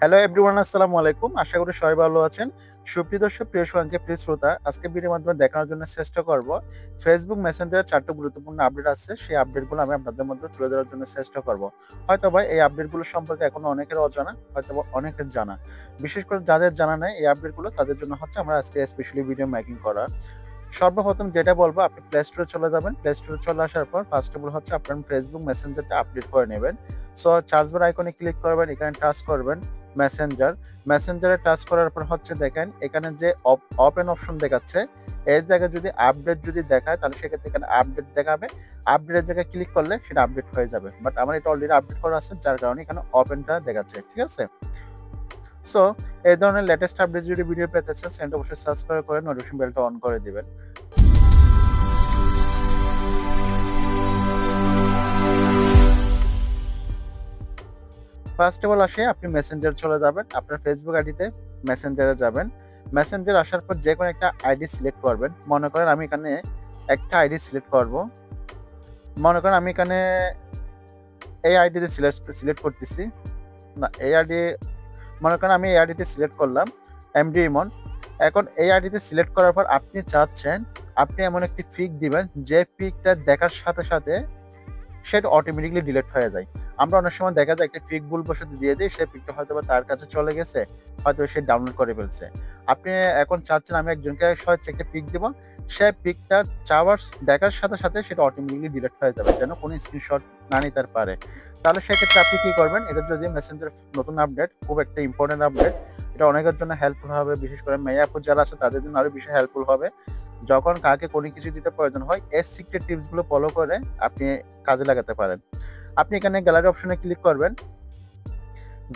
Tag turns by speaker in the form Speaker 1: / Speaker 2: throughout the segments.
Speaker 1: Hello everyone, আসসালামু আলাইকুম। আশা করি সবাই ভালো আছেন। সুপ্রিয় দর্শক, প্রিয় সঙ্গে প্রিয় শ্রোতা, আজকে ভিডিওর মাধ্যমে দেখানোর জন্য চেষ্টা করব ফেসবুক মেসেঞ্জারের 4টা গুরুত্বপূর্ণ আপডেট আছে। সেই আপডেটগুলো আমি আপনাদের মধ্যে তুলে ধরার জন্য চেষ্টা করব। হয়তোবা এই আপডেটগুলো সম্পর্কে এখনো অনেকের অজানা, হয়তোবা অনেকের জানা। বিশেষ করে যাদের জানা নাই এই আপডেটগুলো, তাদের জন্য হচ্ছে আমরা আজকে স্পেশালি ভিডিও মেকিং করা। সর্বপ্রথম যেটা বলবো, আপনি প্লে স্টোরে চলে যাবেন। প্লে স্টোরে চলে আসার পর ফার্স্ট অফ অল হচ্ছে আপনার ফেসবুক মেসেঞ্জারটা আপডেট করে নেবেন। সো সার্চ বার আইকনে ক্লিক করবেন, এখানে টাচ করবেন মেসেঞ্জারে টাচ করার পর হচ্ছে দেখেন এখানে যে ওপেন অপশন দেখাচ্ছে, এই জায়গায় যদি আপডেট যদি দেখায় তাহলে সেক্ষেত্রে এখানে আপডেট দেখাবে। আপডেটের জায়গায় ক্লিক করলে সেটা আপডেট হয়ে যাবে, বাট আমার এটা অলরেডি আপডেট করা আছে, যার কারণে এখানে ওপেনটা দেখাচ্ছে। ঠিক আছে, সো এই ধরনের লেটেস্ট আপডেট যদি ভিডিও পেতে চান, চ্যানেলটা অবশ্যই সাবস্ক্রাইব করে নোটিফিকেশন বেলটা অন করে দিবেন। ফার্স্ট অফ অল আসে আপনি মেসেঞ্জার চলে যাবেন, আপনার ফেসবুক আইডিতে মেসেঞ্জারে যাবেন। মেসেঞ্জার আসার পর যে কোনো একটা আইডি সিলেক্ট করবেন। মনে করেন আমি এখানে একটা আইডি সিলেক্ট করব। মনে করেন আমি এখানে এই আইডিতে সিলেক্ট করতেছি না, এই আইডি মনে করেন আমি এই আইডিতে সিলেক্ট করলাম এমডি ইমন। এখন এই আইডিতে সিলেক্ট করার পর আপনি চাচ্ছেন আপনি এমন একটি পিক দিবেন যে পিকটা দেখার সাথে সাথে সেটা অটোমেটিকলি ডিলিট হয়ে যায়। আমরা অনেক সময় দেখা যায় একটা পিক ভুলবশত দিয়ে দিই, সেই পিকটা হয়তো বা তার কাছে চলে গেছে, হয়তো সে ডাউনলোড করে ফেলছে। আপনি এখন চাচ্ছেন আমি একজনকে সহজে একটা পিক দিব, সে পিকটা চাওয়ার দেখার সাথে সাথে সেটা অটোমেটিকলি ডিলিট হয়ে যাবে, যেন কোনো স্ক্রিনশট না নিতে পারে। তাহলে সেক্ষেত্রে আপনি কি করবেন, এটা যদি মেসেঞ্জার নতুন আপডেট, খুব একটা ইম্পর্টেন্ট আপডেট, এটা অনেকের জন্য হেল্পফুল হবে। বিশেষ করে মেয়ে আপু যারা আছে তাদের জন্য আরো বেশি হেল্পফুল হবে। যখন কাকে কোনো কিছু দিতে প্রয়োজন হয়, এই সিক্রেট টিপসগুলো ফলো করে আপনি কাজে লাগাতে পারেন। আপনি এখানে গ্যালারি অপশনে ক্লিক করবেন।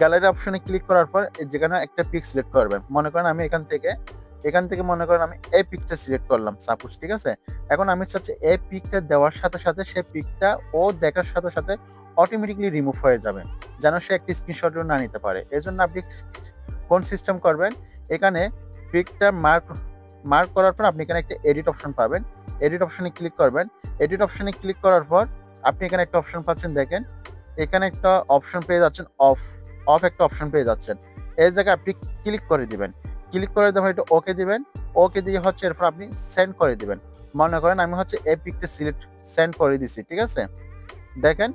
Speaker 1: গ্যালারি অপশনে ক্লিক করার পর যেখানে একটা পিক সিলেক্ট করবেন। মনে করেন আমি এখান থেকে মনে করেন আমি এই পিকটা সিলেক্ট করলাম সাপোজ। ঠিক আছে, এখন আমি চাচ্ছি এই পিকটা দেওয়ার সাথে সাথে সেই পিকটা ও দেখার সাথে সাথে অটোমেটিকলি রিমুভ হয়ে যাবে, যেন সে একটি স্ক্রিনশটও না নিতে পারে। এই জন্য আপনি কোন সিস্টেম করবেন, এখানে পিকটা মার্ক করার পর আপনি এখানে একটা এডিট অপশন পাবেন। এডিট অপশনে ক্লিক করবেন। এডিট অপশনে ক্লিক করার পর আপনি এখানে একটা অপশন পাচ্ছেন, দেখেন এখানে একটা অপশন পেয়ে যাচ্ছেন, অফ একটা অপশন পেয়ে যাচ্ছেন। এই জায়গায় আপনি ক্লিক করে দিবেন। ক্লিক করে দেওয়ার এটা ওকে দিবেন। ওকে দিয়ে হচ্ছে এরপর আপনি সেন্ড করে দিবেন। মনে করেন আমি হচ্ছে এই পিকটা সেন্ড করে দিছি। ঠিক আছে, দেখেন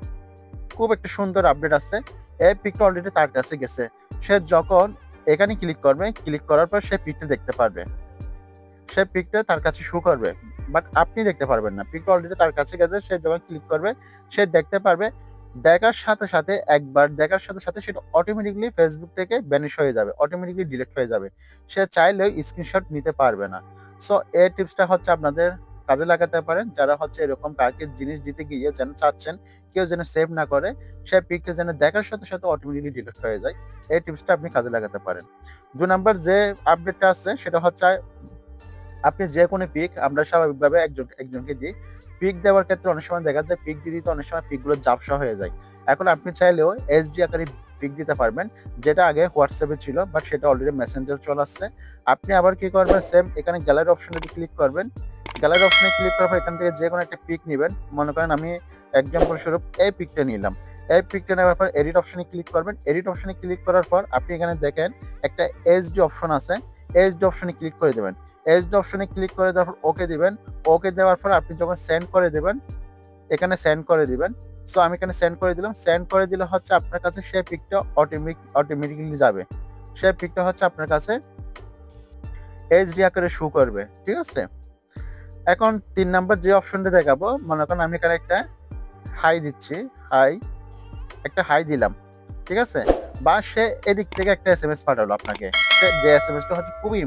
Speaker 1: খুব একটা সুন্দর আপডেট আসছে। এই পিকটা অলরেডি তার কাছে গেছে। সে যখন এখানে ক্লিক করবে, ক্লিক করার পর সে পিকটা দেখতে পারবে, সে পিকটা তার কাছে শো করবে, বাট আপনি দেখতে পারবেন না। পিকটা অলরেডি তার কাছে গেছে, সে যখন ক্লিক করবে সে দেখতে পারবে। দেখার সাথে সাথে একবার দেখার সাথে সাথে সেটা অটোমেটিকলি ফেসবুক থেকে ব্যানিশ হয়ে যাবে, অটোমেটিকলি ডিলিট হয়ে যাবে। সে চাইলেও স্ক্রিনশট নিতে পারবে না। সো এই টিপসটা হচ্ছে আপনাদের কাজে লাগাতে পারেন, যারা হচ্ছে এরকম কাউকে জিনিস দিতে গিয়ে যেন চাচ্ছেন কেউ যেন সেভ না করে, সে পিকটা যেন দেখার সাথে সাথে অটোমেটিকলি ডিলিট হয়ে যায়। এই টিপসটা আপনি কাজে লাগাতে পারেন। 2 নাম্বার যে আপডেটটা আছে সেটা হচ্ছে আপনি যে কোনো পিক আমরা স্বাভাবিকভাবে একজনকে দিই। পিক দেওয়ার ক্ষেত্রে অনেক সময় দেখা যায় পিক দিতে অনেক সময় পিকগুলো ঝাপসা হয়ে যায়। এখন আপনি চাইলেও এইচডি আকারে পিক দিতে পারবেন, যেটা আগে হোয়াটসঅ্যাপে ছিল, বাট সেটা অলরেডি মেসেঞ্জার চলে আসছে। আপনি আবার কি করবেন, সেম এখানে গ্যালারি অপশনে ক্লিক করবেন। গ্যালারি অপশনে ক্লিক করার পর এখান থেকে যে কোনো একটা পিক নেবেন। মনে করেন আমি এক্সাম্পল স্বরূপ এই পিকটা নিলাম। এই পিকটা নেওয়ার পর এডিট অপশনে ক্লিক করবেন। এডিট অপশনে ক্লিক করার পর আপনি এখানে দেখেন একটা এইচডি অপশন আছে, এইচডি অপশনে ক্লিক করে দেবেন। এইচডি অপশনে ক্লিক করে দেওয়ার পর ওকে দিবেন। ওকে দেওয়ার পর আপনি যখন সেন্ড করে দেবেন, এখানে সেন্ড করে দিবেন। সো আমি এখানে সেন্ড করে দিলাম। সেন্ড করে দিলে হচ্ছে আপনার কাছে সেই পিকটা অটোমেটিক্যালি যাবে। সেই পিকটা হচ্ছে আপনার কাছে এইচডি আকারে শো করবে। ঠিক আছে, এখন 3 নাম্বার যে অপশনটা দেখাবো, মনে করেন আমি এখানে একটা হাই দিচ্ছি, একটা হাই দিলাম। ঠিক আছে, বা সে এদিক থেকে একটা এসএমএস পাঠালো আপনাকে, যে এসএমএসটা হচ্ছে খুবই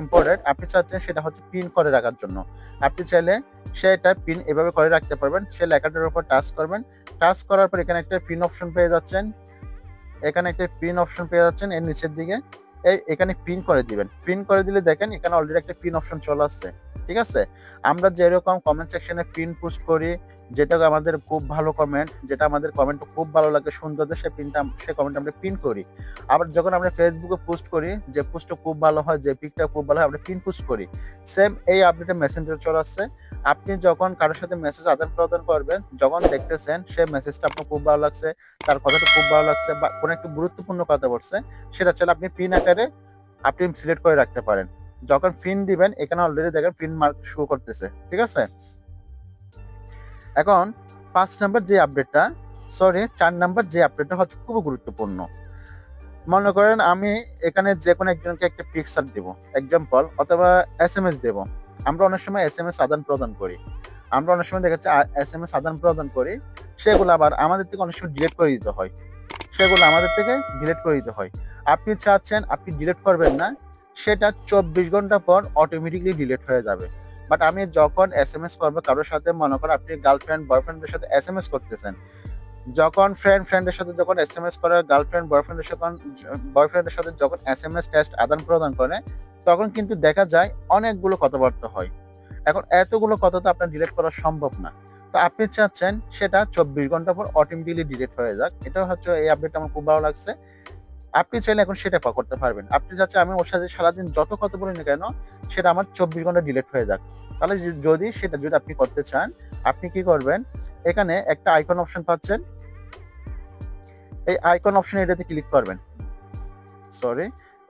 Speaker 1: ইম্পর্টেন্ট, আপনি চাচ্ছেন সেটা হচ্ছে পিন করে রাখার জন্য। আপনি চাইলে সেটা পিন এভাবে করে রাখতে পারবেন। সে লেখাটার উপর টাচ করবেন। টাচ করার পর এখানে একটা পিন অপশন পেয়ে যাচ্ছেন, এর নিচের দিকে এখানে পিন করে দিবেন। পিন করে দিলে দেখেন এখানে অলরেডি একটা পিন অপশন চলে আসছে। ঠিক আছে, আমরা যেরকম কমেন্ট সেকশনে পিন পোস্ট করি, যেটা আমাদের খুব ভালো কমেন্ট, যেটা আমাদের কমেন্ট খুব ভালো লাগে, সুন্দর, সে কমেন্ট আমরা পিন করি। আবার যখন আমরা ফেসবুকে পোস্ট করি, যে পোস্টটা খুব ভালো হয়, যে পিকটা খুব ভালো হয়, আমরা পিন পোস্ট করি। সেম এই আপডেটে মেসেঞ্জার চলে আসছে। আপনি যখন কারোর সাথে মেসেজ আদান-প্রদান করবেন, যখন দেখতেছেন সে মেসেজটা আপনার খুব ভালো লাগছে, তার কথাটা খুব ভালো লাগছে বা কোনো একটা গুরুত্বপূর্ণ কথা বলছে, সেটা চাইলে আপনি পিন আকারে আপনি সিলেক্ট করে রাখতে পারেন। যখন পিন দিবেন এখানে অলরেডি দেখেন পিন মার্ক শো করতেছে। ঠিক আছে? এখন ৫ নাম্বার যে আপডেটটা ৪ নাম্বার যে আপডেটটা হচ্ছে খুবই গুরুত্বপূর্ণ। মনে করেন আমি এখানে যেকোনো একজনকে একটা পিকচার দিব, এক্সাম্পল অথবা এসএমএস দেব। আমরা অনেক সময় এসএমএস আদান-প্রদান করি। আমরা অনেক সময় দেখা যাচ্ছে এসএমএস আদান-প্রদান করি, সেগুলো আবার আমাদের থেকে অনেক সময় ডিলিট করে দিতে হয়। আপনি চাচ্ছেন আপনি ডিলিট করবেন না, সেটা ২৪ ঘন্টা পর অটোমেটিক্যালি ডিলিট হয়ে যাবে। বাট আমি যখন এসএমএস করব কারো সাথে, মনে করেন আপনি গার্লফ্রেন্ড বয়ফ্রেন্ডের সাথে এসএমএস করতেছেন, যখন ফ্রেন্ডের সাথে যখন এসএমএস করে, গার্লফ্রেন্ড বয়ফ্রেন্ডের সাথে যখন এসএমএস টেক্সট আদান-প্রদান করে, তখন কিন্তু দেখা যায় অনেকগুলো কথাবার্তা হয়। এখন এতগুলো কথা তো আপনার ডিলিট করা সম্ভব না। তো আপনি চাচ্ছেন সেটা ২৪ ঘন্টা পর অটোমেটিক্যালি ডিলিট হয়ে যাক। এটা হচ্ছে এই আপডেটটা আমার খুব ভালো লাগছে। আপনি চাইলে এখন সেটা করতে পারবেন। আপনি চাচ্ছেন আমি ওর সাথে সারাদিন যত কথা বলি না কেন, সেটা আমার ২৪ ঘন্টা ডিলিট হয়ে যাক। তাহলে যদি আপনি করতে চান, আপনি কি করবেন? এখানে একটা আইকন অপশন পাচ্ছেন। এই আইকন অপশনে এটাতে ক্লিক করবেন।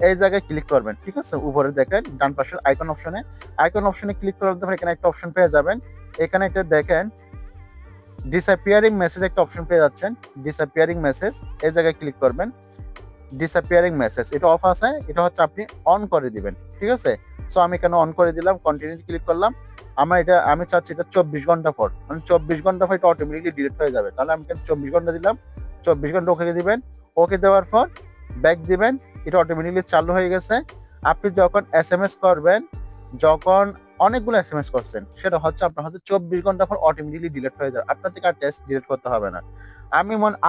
Speaker 1: এই জায়গায় ক্লিক করবেন। ঠিক আছে? উপরে দেখেন ডান পাশের আইকন অপশনে ক্লিক করার পর এখানে একটা অপশন পেয়ে যাবেন। এখানে একটা দেখেন ডিসঅ্যাপিয়ারিং মেসেজ একটা অপশন পেয়ে যাচ্ছেন। ডিসঅ্যাপিয়ারিং মেসেজ এই জায়গায় ক্লিক করবেন। ডিসঅ্যাপিয়ারিং মেসেজ এটা অফ আছে, এটা হচ্ছে আপনি অন করে দিবেন। ঠিক আছে? সো আমি এখানে অন করে দিলাম, কন্টিনিউ ক্লিক করলাম। আমি চাচ্ছি এটা ২৪ ঘন্টা পর, মানে ২৪ ঘন্টা পর এটা অটোমেটিক্যালি ডিলিট হয়ে যাবে। তাহলে আমি এখানে ২৪ ঘন্টা দিলাম। ২৪ ঘন্টা ওকে দিবেন। ওকে দেওয়ার পর ব্যাক দিবেন। এটা অটোমেটিক্যালি চালু হয়ে গেছে। আপনি যখন এসএমএস করবেন, যখন অনেকগুলো এসএমএস করছেন, সেটা হচ্ছে আপনার হয়তো ২৪ ঘন্টা পর অটোমেটিক্যালি ডিলিট হয়ে যাবে। আপনার থেকে আর টেক্সট ডিলিট করতে হবে না।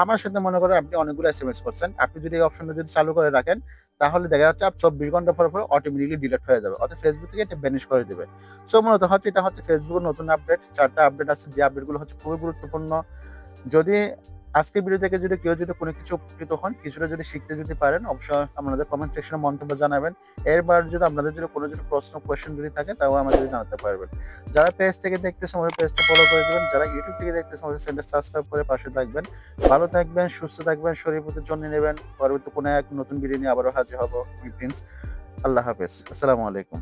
Speaker 1: আমার সাথে মনে করেন আপনি অনেকগুলো এসএমএস করছেন। আপনি যদি এই অপশনটা চালু করে রাখেন, তাহলে দেখা যাচ্ছে ২৪ ঘন্টা পর অটোমেটিক্যালি ডিলিট হয়ে যাবে। অর্থাৎ Facebook থেকে এটা ব্যানিশ করে দিবে। সো মূলত এটা হচ্ছে ফেসবুকের নতুন আপডেট। ৪ টা আপডেট আছে, যে আপডেটগুলো হচ্ছে খুবই গুরুত্বপূর্ণ। যদি আজকের ভিডিও থেকে কেউ কোনো কিছু উপকৃত হন, কিছুটা শিখতে পারেন, অবশ্যই আপনাদের কমেন্ট সেকশনে মন্তব্য জানাবেন। এরপর যদি আপনাদের কোনো কোয়েশ্চেন থাকে, তাও আমাদের জানাতে পারবেন। যারা পেজ থেকে দেখতেছেন আমাদের পেজটা ফলো করে দিবেন। যারা ইউটিউব থেকে দেখতেছেন আমাদের চ্যানেলটা সাবস্ক্রাইব করে পাশে থাকবেন। ভালো থাকবেন, সুস্থ থাকবেন, শরীর প্রতি যত্ন নেবেন। পরবর্তী কোনো এক নতুন ভিডিও নিয়ে আবারও হাজির হব। প্রিন্স, আল্লাহ হাফেজ। আসসালামু আলাইকুম।